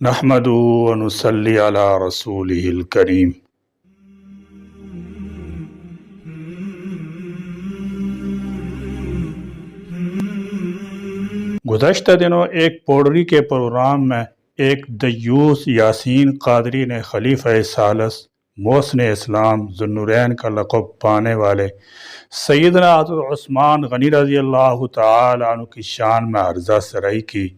نحمدہ و نصلی علی رسولہ الکریم۔ گزشتہ دنوں ایک پوڑری کے پروگرام میں ایک دیوس یاسین قادری نے خلیفہ ثالث محسن اسلام ذو النورین کا لقب پانے والے سیدنا حضرت عثمان غنی رضی اللہ تعالی عنہ کی شان میں عرضہ سرائی کی۔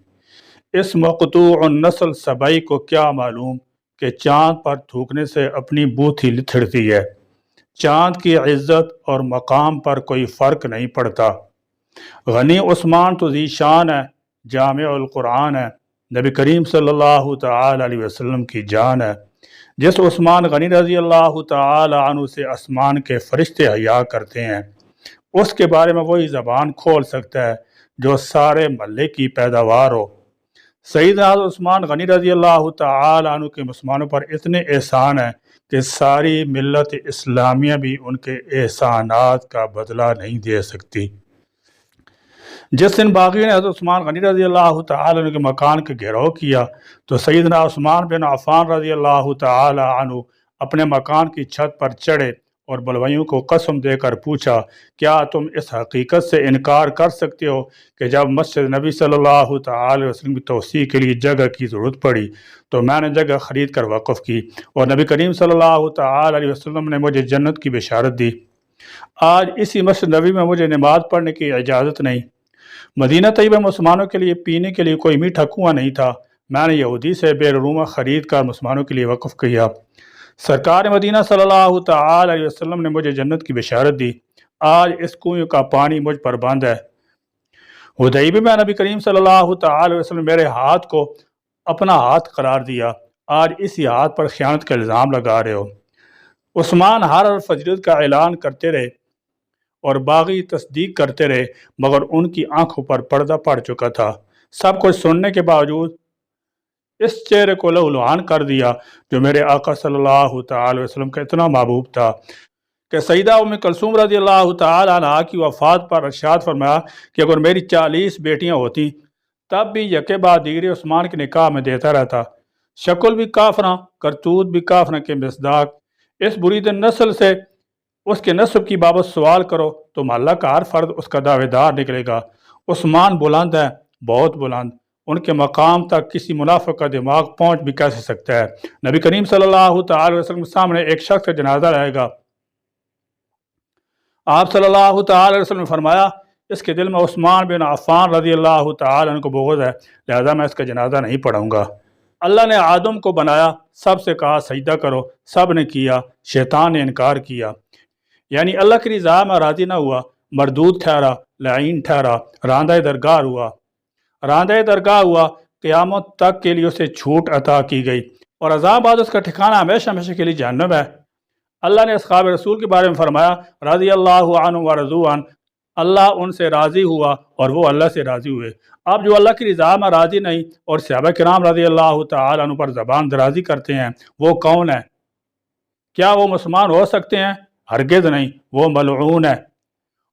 اس مقطوع النسل سبائی کو کیا معلوم کہ چاند پر تھوکنے سے اپنی بوتھی لتھڑتی ہے، چاند کی عزت اور مقام پر کوئی فرق نہیں پڑتا۔ غنی عثمان تو ذی شان ہے، جامع القرآن ہے، نبی کریم صلی اللہ تعالی علیہ وسلم کی جان ہے۔ جس عثمان غنی رضی اللہ تعالی عنہ سے آسمان کے فرشتے حیا کرتے ہیں، اس کے بارے میں وہی زبان کھول سکتا ہے جو سارے محلے کی پیداوار ہو۔ سیدنا عثمان غنی رضی اللہ تعالی عنہ کے مسلمانوں پر اتنے احسان ہیں کہ ساری ملت اسلامیہ بھی ان کے احسانات کا بدلہ نہیں دے سکتی۔ جس دن باغیوں نے حضرت عثمان غنی رضی اللہ تعالی عنہ کے مکان کا گھیراؤ کیا تو سیدنا عثمان بن عفان رضی اللہ تعالی عنہ اپنے مکان کی چھت پر چڑھے اور بلوائیوں کو قسم دے کر پوچھا، کیا تم اس حقیقت سے انکار کر سکتے ہو کہ جب مسجد نبی صلی اللہ تعالی وسلم کی توسیع کے لیے جگہ کی ضرورت پڑی تو میں نے جگہ خرید کر وقف کی اور نبی کریم صلی اللہ تعالی علیہ وسلم نے مجھے جنت کی بشارت دی۔ آج اسی مسجد نبی میں مجھے نماز پڑھنے کی اجازت نہیں۔ مدینہ طیبہ مسلمانوں کے لیے پینے کے لیے کوئی میٹھا کنواں نہیں تھا، میں نے یہودی سے بیررومہ خرید کر مسلمانوں کے لیے وقف کیا۔ سرکار مدینہ صلی اللہ تعالی علیہ وسلم نے مجھے جنت کی بشارت دی۔ آج اس کنویں کا پانی مجھ پر بند ہے۔ حدیبیہ میں نبی کریم صلی اللہ تعالی علیہ وسلم نے میرے ہاتھ کو اپنا ہاتھ قرار دیا، آج اسی ہاتھ پر خیانت کا الزام لگا رہے ہو۔ عثمان ہر فضیلت کا اعلان کرتے رہے اور باغی تصدیق کرتے رہے، مگر ان کی آنکھوں پر پردہ پڑ چکا تھا۔ سب کچھ سننے کے باوجود اس چہرے کو لہولہان کر دیا جو میرے آقا صلی اللہ تعالی وسلم کا اتنا محبوب تھا کہ سیدہ ام کلثوم رضی اللہ تعالی عنہا کی وفات پر ارشاد فرمایا کہ اگر میری 40 بیٹیاں ہوتی تب بھی یکے بعد دیگرے عثمان کے نکاح میں دیتا رہتا۔ شکل بھی کافرہ، کرتوت بھی کافرہ کے مصداق۔ اس برید نسل سے اس کے نسب کی بابت سوال کرو تو محلہ کا ہر فرد اس کا دعوے دار نکلے گا۔ عثمان بلند ہے، بہت بلند، ان کے مقام تک کسی منافق کا دماغ پہنچ بھی کیسے سکتا ہے۔ نبی کریم صلی اللہ تعالی وسلم کے سامنے ایک شخص کا جنازہ رہے گا، آپ صلی اللہ تعالی وسلم نے فرمایا اس کے دل میں عثمان بن عفان رضی اللہ تعالی عنہ کو بغض ہے، لہذا میں اس کا جنازہ نہیں پڑھوں گا۔ اللہ نے آدم کو بنایا، سب سے کہا سجدہ کرو، سب نے کیا، شیطان نے انکار کیا، یعنی اللہ کی رضا میں راضی نہ ہوا، مردود ٹھہرا، لعین ٹھہرا، راندہ درگاہ ہوا۔ راندہ درگاہ ہوا، قیامت تک کے لیے اسے چھوٹ عطا کی گئی اور عذاب بعد اس کا ٹھکانہ ہمیشہ ہمیشہ کے لیے جہنم ہے۔ اللہ نے اصحاب رسول کے بارے میں فرمایا رضی اللہ عنہ ورضوا عنہ، اللہ ان سے راضی ہوا اور وہ اللہ سے راضی ہوئے۔ اب جو اللہ کی رضا میں راضی نہیں اور صحابہ کرام رضی اللہ تعالی عنہ پر زبان درازی کرتے ہیں، وہ کون ہیں؟ کیا وہ مسلمان ہو سکتے ہیں؟ ہرگز نہیں، وہ ملعون ہیں،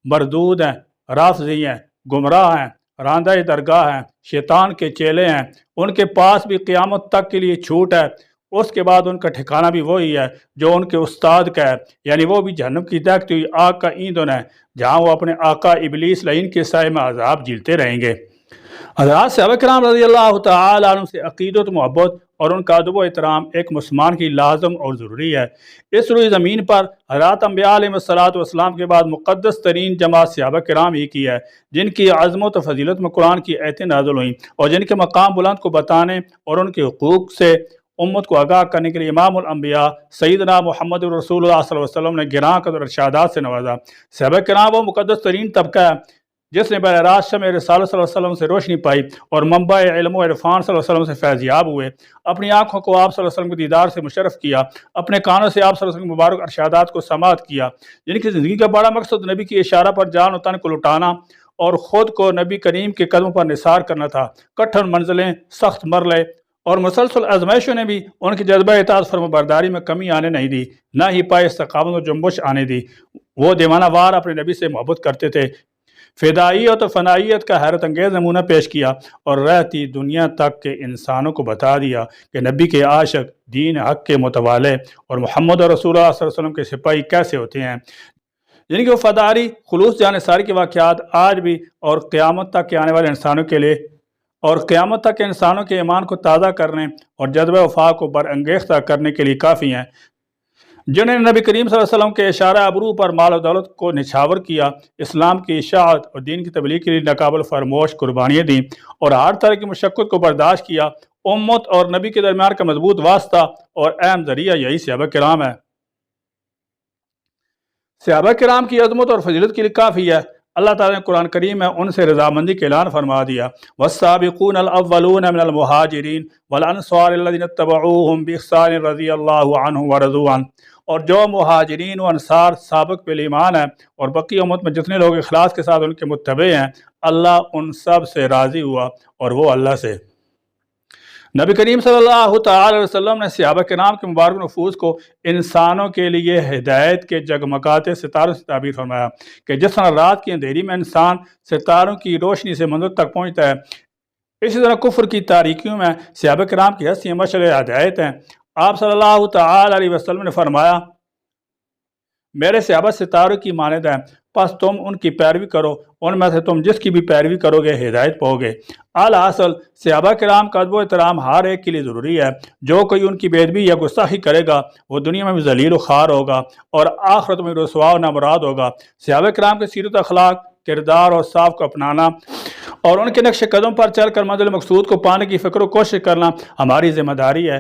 مردود ہیں، رافضی ہیں، گمراہ ہیں، راندہ درگاہ ہیں، شیطان کے چیلے ہیں۔ ان کے پاس بھی قیامت تک کے لیے چھوٹ ہے، اس کے بعد ان کا ٹھکانہ بھی وہی ہے جو ان کے استاد کا ہے، یعنی وہ بھی جہنم کی دہکتی ہوئی آگ کا ایندھن ہے، جہاں وہ اپنے آقا ابلیس لعین کے سائے میں عذاب جھیلتے رہیں گے۔ حضرات صحابہ کرام رضی اللہ تعالی عنہ سے عقیدت محبت اور ان کا ادب و احترام ایک مسلمان کی لازم اور ضروری ہے۔ اس روئی زمین پر حضرات انبیاء علیہ السلام کے بعد مقدس ترین جماعت صحابہ کرام ہی کی ہے، جن کی عظمت و فضیلت میں قرآن کی آیتیں نازل ہوئیں اور جن کے مقام بلند کو بتانے اور ان کے حقوق سے امت کو آگاہ کرنے کے لیے امام الانبیاء سیدنا محمد رسول اللہ صلی اللہ علیہ وسلم نے گراں قدر ارشادات سے نوازا۔ صحابہ کرام وہ مقدس ترین طبقہ ہے جس نے براہ راست شمع رسالت صلی اللہ علیہ وسلم سے روشنی پائی اور منبع علم و عرفان صلی اللہ علیہ وسلم سے فیض یاب ہوئے، اپنی آنکھوں کو آپ صلی اللہ علیہ وسلم کے دیدار سے مشرف کیا، اپنے کانوں سے آپ صلی اللہ علیہ وسلم کے مبارک ارشادات کو سماعت کیا، جن کی زندگی کا بڑا مقصد نبی کی اشارہ پر جان و تن کو لٹانا اور خود کو نبی کریم کے قدموں پر نثار کرنا تھا۔ کٹھن منزلیں، سخت مرلے اور مسلسل آزمائشوں نے بھی ان کی جذبہ اطاعت فرما برداری میں کمی آنے نہیں دی، نہ ہی پائے استقامت و جنبش آنے دی۔ وہ دیوانہ وار اپنے نبی سے محبت کرتے تھے، فدائیت اور فنائیت کا حیرت انگیز نمونہ پیش کیا اور رہتی دنیا تک کے انسانوں کو بتا دیا کہ نبی کے عاشق، دین حق کے متوالے اور محمد رسول اللہ صلی اللہ علیہ وسلم کے سپاہی کیسے ہوتے ہیں، یعنی کہ وفاداری، خلوص، جانثاری کے واقعات آج بھی اور قیامت تک کے آنے والے انسانوں کے لیے اور قیامت تک کے انسانوں کے ایمان کو تازہ کرنے اور جذبہ وفا کو برانگیختہ کرنے کے لیے کافی ہیں، جنہوں نے نبی کریم صلی اللہ علیہ وسلم کے اشارہ ابرو پر مال و دولت کو نچھاور کیا، اسلام کی اشاعت اور دین کی تبلیغ کے لیے ناقابل فرموش قربانیاں دیں اور ہر طرح کی مشقت کو برداشت کیا۔ امت اور نبی کے درمیان کا مضبوط واسطہ اور اہم ذریعہ یہی صحابہ کرام ہے۔ صحابہ کرام کی عظمت اور فضیلت کے لیے کافی ہے۔ اللہ تعالیٰ نے قرآن کریم میں ان سے رضامندی کا اعلان فرما دیا، والسابقون الاولون من المہاجرین والانصار الذین اتبعوہم باحسان رضی اللہ عنہم ورضوا عنہ، اور جو مہاجرین و انصار سابق بالایمان ہیں اور بقی امت میں جتنے لوگ اخلاص کے ساتھ ان کے متبع ہیں، اللہ ان سب سے راضی ہوا اور وہ اللہ سے۔ نبی کریم صلی اللہ تعالی علیہ وسلم نے صحابہ کرام کے مبارک نفوس کو انسانوں کے لیے ہدایت کے جگمگاتے ستاروں سے تعبیر فرمایا کہ جس طرح رات کی اندھیری میں انسان ستاروں کی روشنی سے منزل تک پہنچتا ہے، اسی طرح کفر کی تاریکیوں میں صحابہ کرام کی ہستیاں مشعل ہدایت ہیں۔ آپ صلی اللہ تعالی علیہ وسلم نے فرمایا، میرے صحابہ ستاروں کی مانند ہیں، پس تم ان کی پیروی کرو، ان میں سے تم جس کی بھی پیروی کرو گے ہدایت پاؤ گے۔ الحاصل صحابہ کرام کا ادب و احترام ہر ایک کے لیے ضروری ہے۔ جو کوئی ان کی بے ادبی یا گستاخی کرے گا وہ دنیا میں بھی ذلیل و خوار ہوگا اور آخرت میں رسوا و نامراد ہوگا۔ صحابہ کرام کے سیرت اخلاق، کردار اور صاف کو اپنانا اور ان کے نقش قدم پر چل کر منزل مقصود کو پانے کی فکر و کوشش کرنا ہماری ذمہ داری ہے۔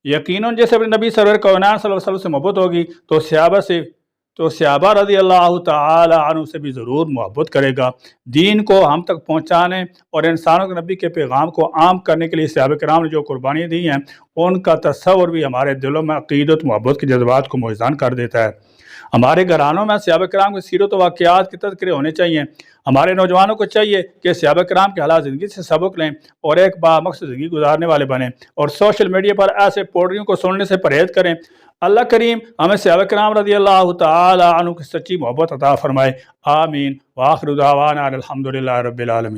یقیناً جیسے اپنے نبی سرور کونین صلی اللہ علیہ وسلم سے محبت ہوگی تو صحابہ رضی اللہ تعالی عنہ سے بھی ضرور محبت کرے گا۔ دین کو ہم تک پہنچانے اور انسانوں کے نبی کے پیغام کو عام کرنے کے لیے صحابہ کرام نے جو قربانیاں دی ہیں، ان کا تصور بھی ہمارے دلوں میں عقیدت محبت کے جذبات کو موزان کر دیتا ہے۔ ہمارے گھرانوں میں صحابہ کرام کی سیرت و واقعات کے تذکرے ہونے چاہیے۔ ہمارے نوجوانوں کو چاہیے کہ صحابہ کرام کے حالات زندگی سے سبق لیں اور ایک بامقصد زندگی گزارنے والے بنیں اور سوشل میڈیا پر ایسے پوڑریوں کو سننے سے پرہیز کریں۔ اللہ کریم ہمیں صحابہ کرام رضی اللہ تعالی عنہ کی سچی محبت عطا فرمائے۔ آمین۔ وآخر دعوانا الحمدللہ رب العالمین۔